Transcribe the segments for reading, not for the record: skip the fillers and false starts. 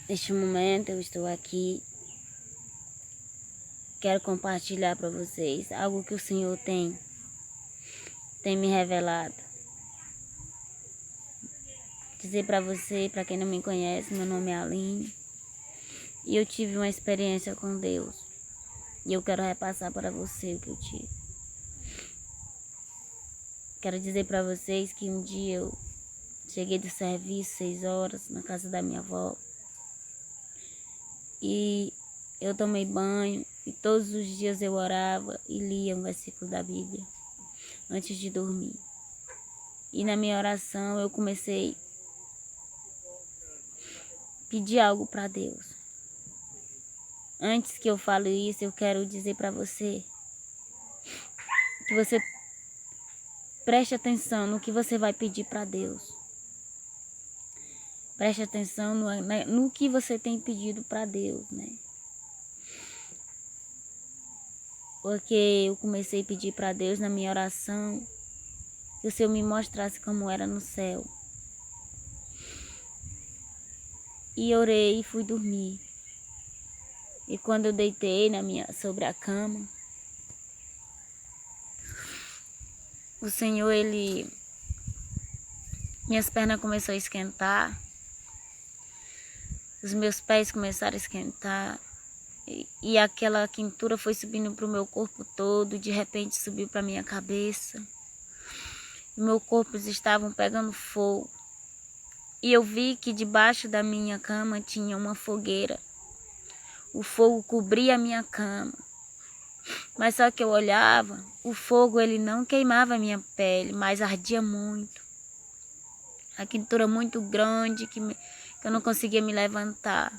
Neste momento eu estou aqui. Quero compartilhar para vocês algo que o Senhor tem me revelado. Dizer para você, para quem não me conhece, meu nome é Aline. E eu tive uma experiência com Deus. E eu quero repassar para você o que eu tive. Quero dizer para vocês que um dia eu cheguei do serviço, 6 horas, na casa da minha avó. E eu tomei banho e todos os dias eu orava e lia um versículo da Bíblia antes de dormir. E na minha oração eu comecei a pedir algo para Deus. Antes que eu fale isso, eu quero dizer para você que você preste atenção no que você vai pedir para Deus. Preste atenção no que você tem pedido para Deus, né? Porque eu comecei a pedir para Deus na minha oração que o Senhor me mostrasse como era no céu. E orei e fui dormir. E quando eu deitei sobre a cama, o Senhor, minhas pernas começaram a esquentar. Os meus pés começaram a esquentar. E aquela quentura foi subindo para o meu corpo todo. De repente subiu para minha cabeça. O meu corpo estavam pegando fogo. E eu vi que debaixo da minha cama tinha uma fogueira. O fogo cobria a minha cama. Mas só que eu olhava, o fogo ele não queimava a minha pele, mas ardia muito. A quentura muito grande que eu não conseguia me levantar.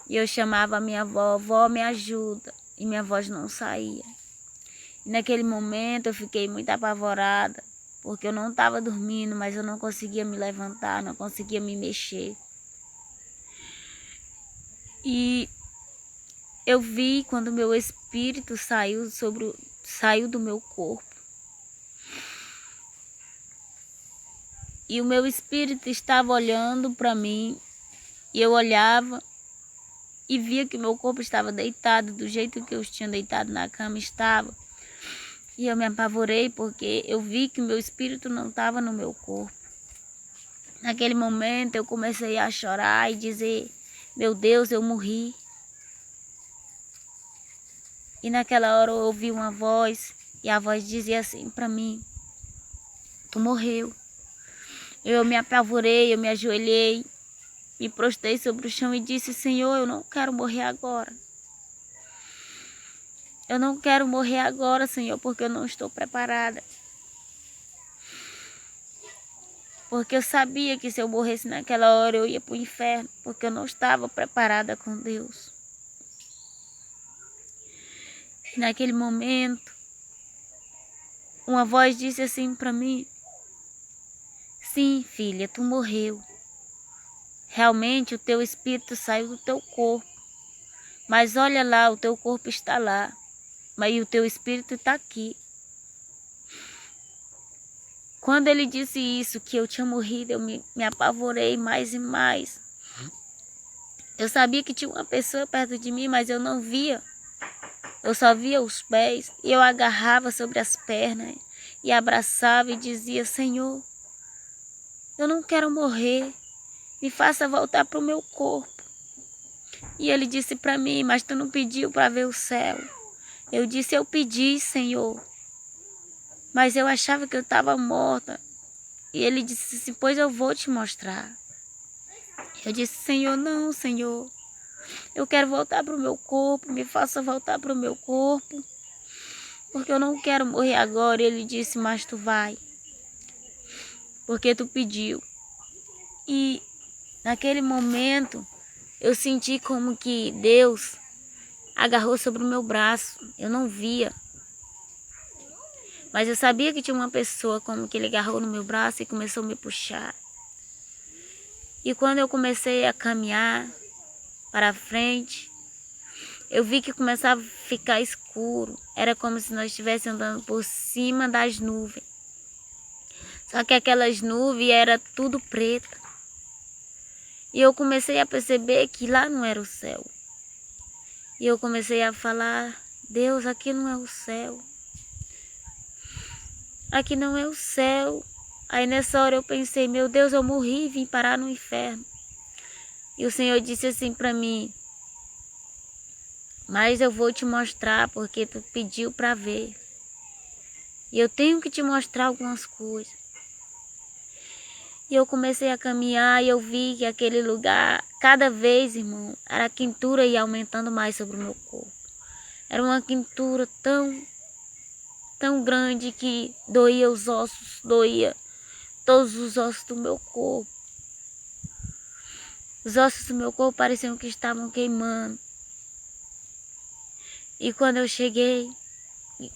E eu chamava a minha avó, vó, me ajuda. E minha voz não saía. E naquele momento eu fiquei muito apavorada, porque eu não estava dormindo, mas eu não conseguia me levantar, não conseguia me mexer. E eu vi quando meu espírito saiu do meu corpo. E o meu espírito estava olhando para mim, e eu olhava e via que meu corpo estava deitado, do jeito que eu tinha deitado na cama estava. E eu me apavorei porque eu vi que meu espírito não estava no meu corpo. Naquele momento eu comecei a chorar e dizer, meu Deus, eu morri. E naquela hora eu ouvi uma voz, e a voz dizia assim para mim, tu morreu. Eu me apavorei, eu me ajoelhei, me prostrei sobre o chão e disse, Senhor, eu não quero morrer agora. Eu não quero morrer agora, Senhor, porque eu não estou preparada. Porque eu sabia que se eu morresse naquela hora eu ia para o inferno, porque eu não estava preparada com Deus. E naquele momento, uma voz disse assim para mim, sim, filha, tu morreu. Realmente o teu espírito saiu do teu corpo. Mas olha lá, o teu corpo está lá. Mas o teu espírito está aqui. Quando ele disse isso, que eu tinha morrido, eu me apavorei mais e mais. Eu sabia que tinha uma pessoa perto de mim, mas eu não via. Eu só via os pés. E eu agarrava sobre as pernas e abraçava e dizia, Senhor, eu não quero morrer. Me faça voltar para o meu corpo. E ele disse para mim, mas tu não pediu para ver o céu. Eu disse, eu pedi, Senhor. Mas eu achava que eu estava morta. E ele disse assim, pois eu vou te mostrar. Eu disse, Senhor, não, Senhor. Eu quero voltar para o meu corpo, me faça voltar para o meu corpo. Porque eu não quero morrer agora. E ele disse, mas tu vai. Porque tu pediu. E naquele momento, eu senti como que Deus agarrou sobre o meu braço. Eu não via. Mas eu sabia que tinha uma pessoa como que ele agarrou no meu braço e começou a me puxar. E quando eu comecei a caminhar para frente, eu vi que começava a ficar escuro. Era como se nós estivéssemos andando por cima das nuvens. Só que aquelas nuvens era tudo preto. E eu comecei a perceber que lá não era o céu. E eu comecei a falar, Deus, aqui não é o céu. Aqui não é o céu. Aí nessa hora eu pensei, meu Deus, eu morri e vim parar no inferno. E o Senhor disse assim para mim, mas eu vou te mostrar porque tu pediu para ver. E eu tenho que te mostrar algumas coisas. E eu comecei a caminhar e eu vi que aquele lugar, cada vez, irmão, a quentura ia aumentando mais sobre o meu corpo. Era uma quentura tão grande que doía os ossos, doía todos os ossos do meu corpo. Os ossos do meu corpo pareciam que estavam queimando. E quando eu cheguei,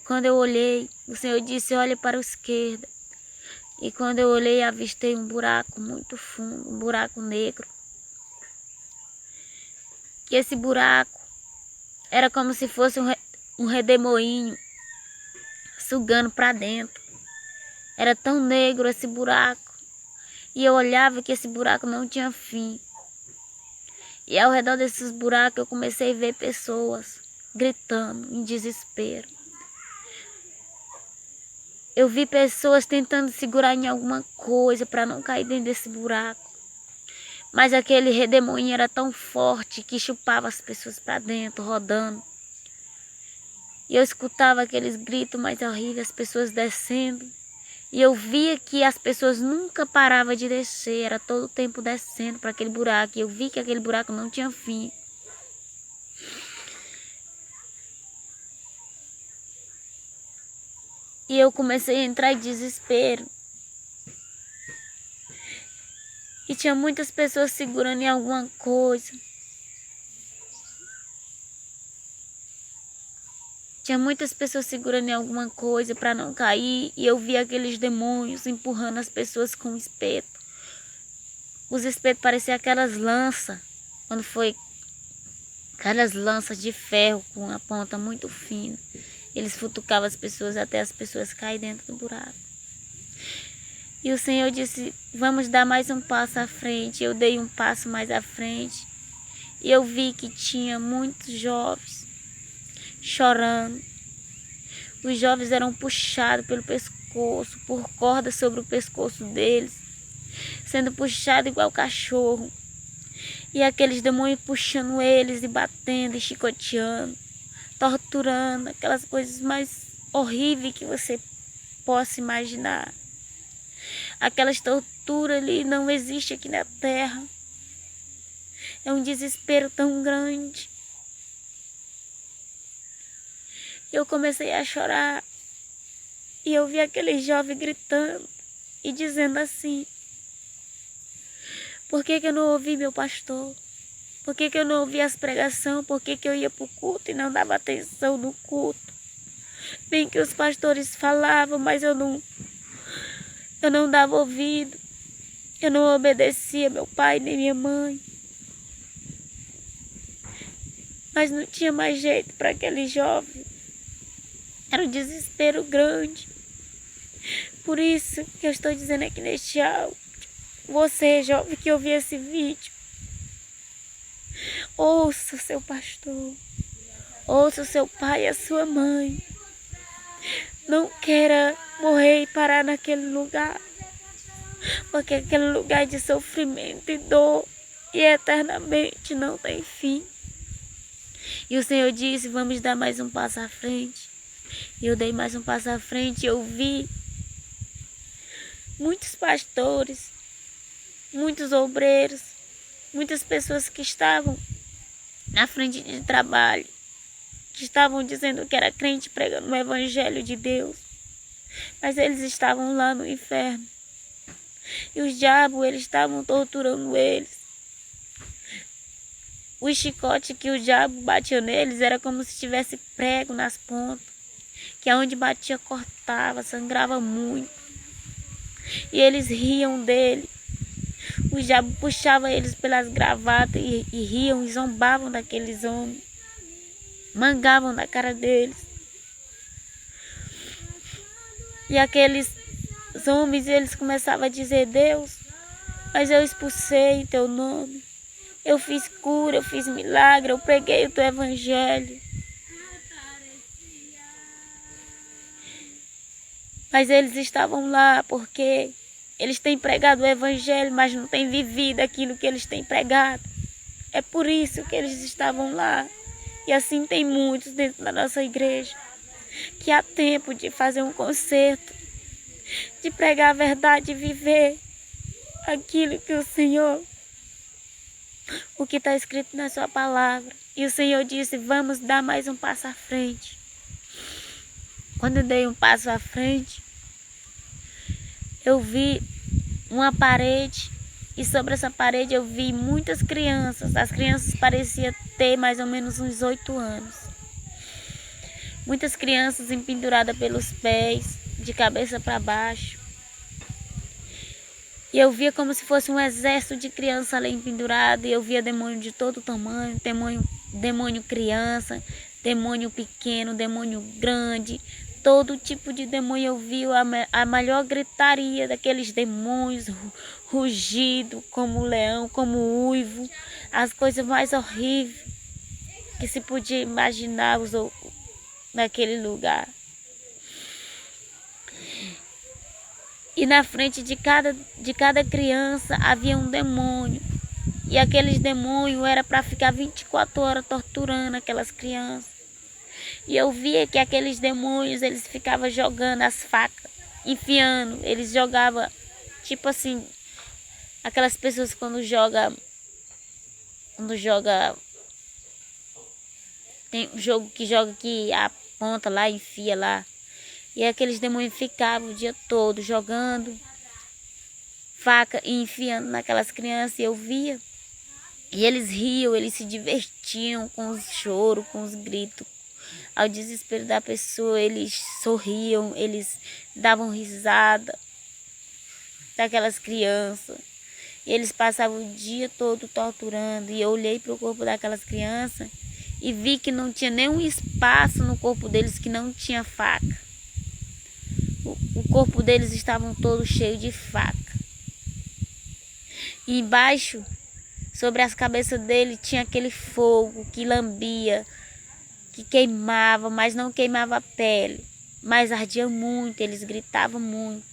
quando eu olhei, o Senhor disse, olhe para a esquerda. E quando eu olhei, avistei um buraco muito fundo, um buraco negro. Que esse buraco era como se fosse um redemoinho sugando para dentro. Era tão negro esse buraco. E eu olhava que esse buraco não tinha fim. E ao redor desses buracos eu comecei a ver pessoas gritando em desespero. Eu vi pessoas tentando segurar em alguma coisa para não cair dentro desse buraco. Mas aquele redemoinho era tão forte que chupava as pessoas para dentro, rodando. E eu escutava aqueles gritos mais horríveis, as pessoas descendo. E eu via que as pessoas nunca paravam de descer, era todo o tempo descendo para aquele buraco. E eu vi que aquele buraco não tinha fim. E eu comecei a entrar em desespero. E tinha muitas pessoas segurando em alguma coisa. Tinha muitas pessoas segurando em alguma coisa para não cair. E eu via aqueles demônios empurrando as pessoas com espeto. Os espetos pareciam aquelas lanças. Quando foi aquelas lanças de ferro com a ponta muito fina. Eles futucavam as pessoas até as pessoas caírem dentro do buraco. E o Senhor disse, vamos dar mais um passo à frente. Eu dei um passo mais à frente. E eu vi que tinha muitos jovens chorando. Os jovens eram puxados pelo pescoço, por cordas sobre o pescoço deles, sendo puxados igual cachorro. E aqueles demônios puxando eles e batendo e chicoteando, torturando, aquelas coisas mais horríveis que você possa imaginar. Aquelas torturas ali não existem aqui na terra. É um desespero tão grande. Eu comecei a chorar e eu vi aquele jovem gritando e dizendo assim, por que eu não ouvi meu pastor? Por que eu não ouvi as pregações? Por que eu ia para o culto e não dava atenção no culto? Bem que os pastores falavam, mas eu não dava ouvido. Eu não obedecia meu pai nem minha mãe. Mas não tinha mais jeito para aquele jovem. Era um desespero grande. Por isso que eu estou dizendo aqui neste áudio. Você, jovem, que ouviu esse vídeo, ouça o seu pastor. Ouça o seu pai e a sua mãe. Não queira morrer e parar naquele lugar. Porque aquele lugar de sofrimento e dor e eternamente não tem fim. E o Senhor disse, vamos dar mais um passo à frente. E eu dei mais um passo à frente e eu vi muitos pastores, muitos obreiros, muitas pessoas que estavam na frente de trabalho, que estavam dizendo que era crente pregando o evangelho de Deus, mas eles estavam lá no inferno. E os diabos, eles estavam torturando eles. O chicote que o diabo batia neles era como se tivesse prego nas pontas, que aonde batia cortava, sangrava muito. E eles riam dele. O diabo puxava eles pelas gravatas e riam e zombavam daqueles homens. Mangavam na cara deles. E aqueles homens, eles começavam a dizer, Deus, mas eu expulsei em teu nome. Eu fiz cura, eu fiz milagre, eu preguei o teu evangelho. Mas eles estavam lá porque eles têm pregado o evangelho, mas não têm vivido aquilo que eles têm pregado. É por isso que eles estavam lá. E assim tem muitos dentro da nossa igreja, que há tempo de fazer um concerto, de pregar a verdade e viver aquilo que o Senhor, o que está escrito na sua palavra. E o Senhor disse, vamos dar mais um passo à frente. Quando eu dei um passo à frente, eu vi uma parede, e sobre essa parede eu vi muitas crianças. As crianças pareciam ter mais ou menos uns 8 anos. Muitas crianças empenduradas pelos pés, de cabeça para baixo. E eu via como se fosse um exército de crianças ali pendurado. E eu via demônio de todo tamanho, demônio criança, demônio pequeno, demônio grande. Todo tipo de demônio eu vi, a maior gritaria daqueles demônios, rugido como leão, como uivo. As coisas mais horríveis que se podia imaginar naquele lugar. E na frente de cada criança havia um demônio. E aqueles demônios era para ficar 24 horas torturando aquelas crianças. E eu via que aqueles demônios, eles ficavam jogando as facas, enfiando. Eles jogavam, tipo assim, aquelas pessoas quando joga, tem um jogo que joga que aponta lá, enfia lá. E aqueles demônios ficavam o dia todo jogando faca e enfiando naquelas crianças. E eu via. E eles riam, eles se divertiam com os choros, com os gritos. Ao desespero da pessoa, eles sorriam, eles davam risada daquelas crianças. E eles passavam o dia todo torturando. E eu olhei para o corpo daquelas crianças e vi que não tinha nenhum espaço no corpo deles que não tinha faca. O corpo deles estavam todo cheio de faca. E embaixo, sobre as cabeças dele, tinha aquele fogo que lambia, que queimava, mas não queimava a pele, mas ardia muito, eles gritavam muito.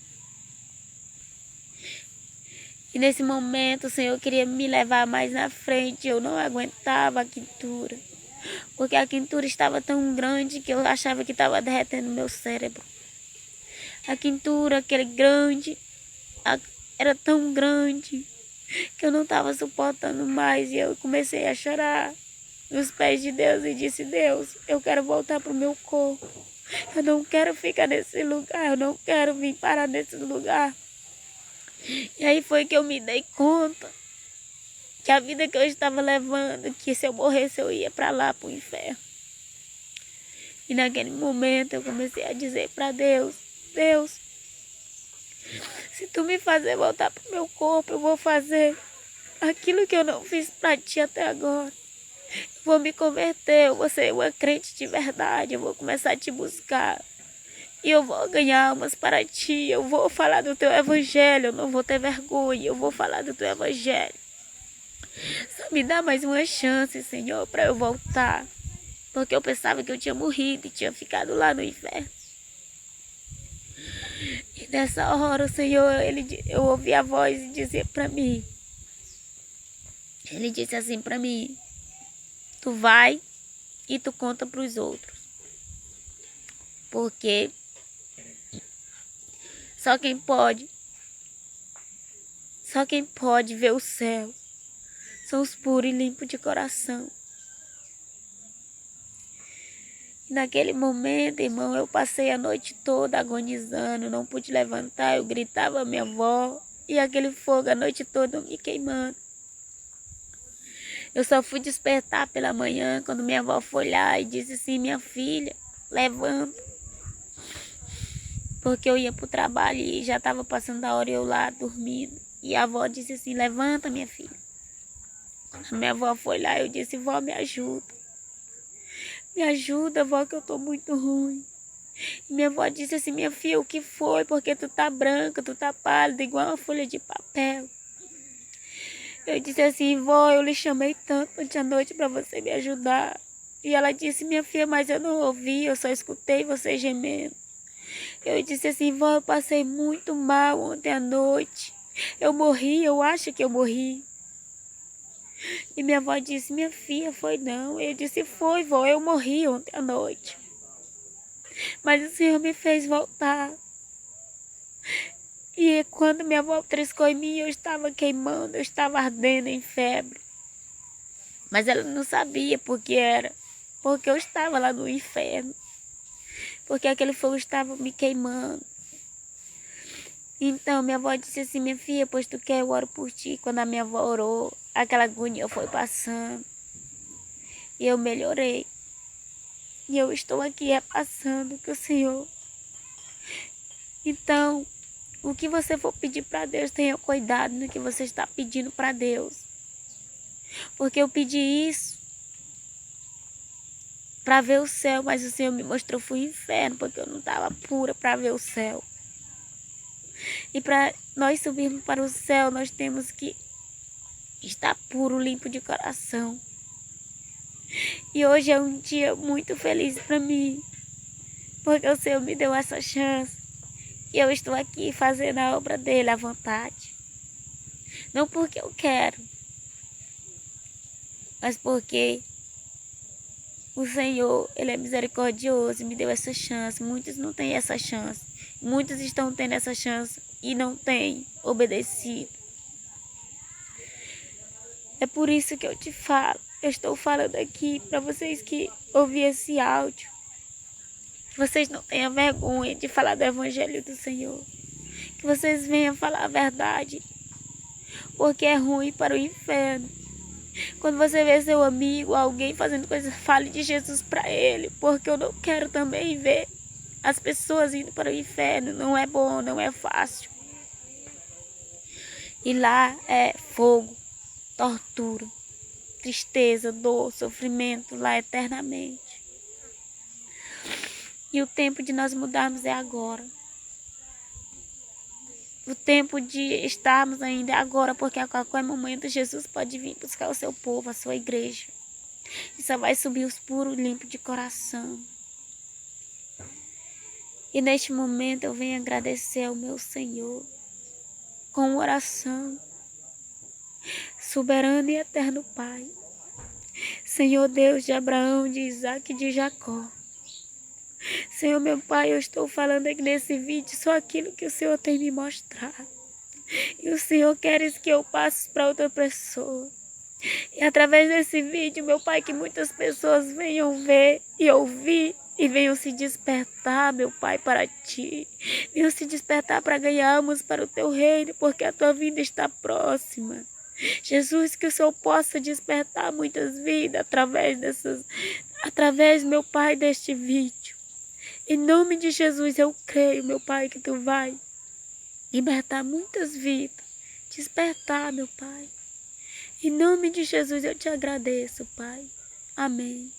E nesse momento o Senhor queria me levar mais na frente, eu não aguentava a quentura, porque a quentura estava tão grande que eu achava que estava derretendo meu cérebro. A quentura, aquele grande, era tão grande que eu não estava suportando mais. E eu comecei a chorar nos pés de Deus e disse, Deus, eu quero voltar para o meu corpo. Eu não quero ficar nesse lugar, eu não quero vir parar nesse lugar. E aí foi que eu me dei conta que a vida que eu estava levando, que se eu morresse eu ia para lá, para o inferno. E naquele momento eu comecei a dizer para Deus, Deus, se tu me fazer voltar para o meu corpo, eu vou fazer aquilo que eu não fiz para ti até agora. Eu vou me converter, eu vou ser uma crente de verdade, eu vou começar a te buscar. E eu vou ganhar almas para ti, eu vou falar do teu evangelho, eu não vou ter vergonha, eu vou falar do teu evangelho. Só me dá mais uma chance, Senhor, para eu voltar. Porque eu pensava que eu tinha morrido e tinha ficado lá no inferno. E nessa hora o Senhor, eu ouvi a voz e dizia para mim. Ele disse assim para mim, tu vai e tu conta para os outros. Porque só quem pode ver o céu são os puros e limpos de coração. E naquele momento, irmão, eu passei a noite toda agonizando, não pude levantar, eu gritava a minha avó e aquele fogo a noite toda me queimando. Eu só fui despertar pela manhã quando minha avó foi lá e disse assim, minha filha, levanta. Porque eu ia para o trabalho e já estava passando a hora eu lá dormindo. E a avó disse assim, levanta minha filha. Quando a minha avó foi lá, eu disse, vó, me ajuda. Me ajuda, vó, que eu tô muito ruim. E minha avó disse assim, minha filha, o que foi? Porque tu tá branca, tu tá pálida, igual uma folha de papel. Eu disse assim, vó, eu lhe chamei tanto ontem à noite para você me ajudar. E ela disse, minha filha, mas eu não ouvi, eu só escutei você gemendo. Eu disse assim, vó, eu passei muito mal ontem à noite. Eu morri, eu acho que eu morri. E minha avó disse, minha filha, foi não. Eu disse, foi, vó, eu morri ontem à noite. Mas o Senhor me fez voltar. E quando minha avó triscou em mim, eu estava queimando, eu estava ardendo em febre. Mas ela não sabia por que era. Porque eu estava lá no inferno. Porque aquele fogo estava me queimando. Então minha avó disse assim, minha filha, pois tu quer, eu oro por ti. Quando a minha avó orou, aquela agonia foi passando. E eu melhorei. E eu estou aqui repassando com o Senhor. Então, o que você for pedir para Deus, tenha cuidado no que você está pedindo para Deus. Porque eu pedi isso para ver o céu, mas o Senhor me mostrou foi o inferno, porque eu não estava pura para ver o céu. E para nós subirmos para o céu, nós temos que estar puro, limpo de coração. E hoje é um dia muito feliz para mim, porque o Senhor me deu essa chance. E eu estou aqui fazendo a obra dele à vontade. Não porque eu quero, mas porque o Senhor, Ele é misericordioso e me deu essa chance. Muitos não têm essa chance. Muitos estão tendo essa chance e não têm obedecido. É por isso que eu te falo. Eu estou falando aqui para vocês que ouvem esse áudio. Que vocês não tenham vergonha de falar do Evangelho do Senhor. Que vocês venham falar a verdade. Porque é ruim para o inferno. Quando você vê seu amigo, alguém fazendo coisas, fale de Jesus para ele. Porque eu não quero também ver as pessoas indo para o inferno. Não é bom, não é fácil. E lá é fogo, tortura, tristeza, dor, sofrimento lá eternamente. E o tempo de nós mudarmos é agora. O tempo de estarmos ainda é agora, porque a qualquer momento Jesus pode vir buscar o seu povo, a sua igreja. E só vai subir os puros e limpos de coração. E neste momento eu venho agradecer ao meu Senhor com oração. Soberano e eterno Pai, Senhor Deus de Abraão, de Isaac e de Jacó. Senhor meu Pai, eu estou falando aqui nesse vídeo só aquilo que o Senhor tem me mostrado. E o Senhor quer que eu passe para outra pessoa. E através desse vídeo, meu Pai, que muitas pessoas venham ver e ouvir e venham se despertar, meu Pai, para Ti. Venham se despertar para ganharmos para o Teu reino, porque a Tua vinda está próxima. Jesus, que o Senhor possa despertar muitas vidas através, meu Pai, deste vídeo. Em nome de Jesus, eu creio, meu Pai, que Tu vai libertar muitas vidas. Despertar, meu Pai. Em nome de Jesus, eu te agradeço, Pai. Amém.